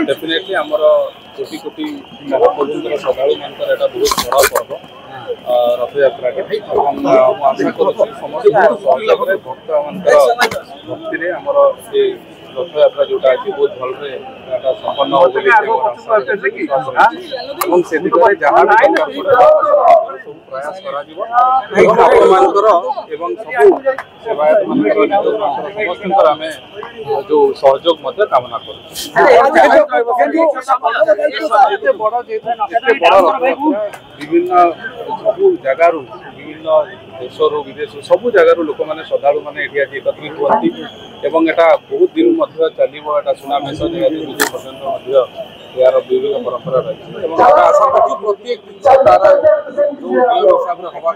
definitely आमर कोटी कोटी महाप्रभुंर श्रद्धालु मानकर एटा बहुत बड़ा पर्व रथ यात्रा आशा करुँ समस्त भक्त मान भक्ति आमर रथ यात्रा जोटा अच्छी बहुत भलरे संपन्न हो से दिगरे जहाँ प्रयास कर सेवायत समस्त आम जो सहयोग कामना कर विभिन्न सबू जगार विभिन्न देश विदेश सबू जगार लोक मैंने श्रद्धालु मैंने एकत्रित होती एटा बहुत दिन चलो सुनामेश पर्यटन यार विभिन्न परंपरा रही आशा करूँ प्रत्येक तार जो हिसाब से हवा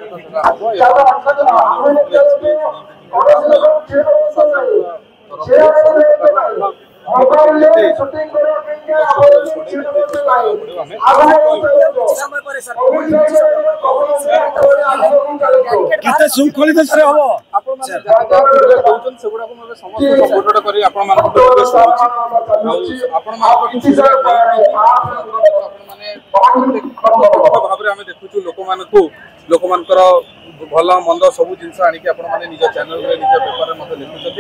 कथा शृंखलित देखु लोक मानकर भल मंद सब जिनस आनिक निज चैनल निज पेपर में लिखुच्च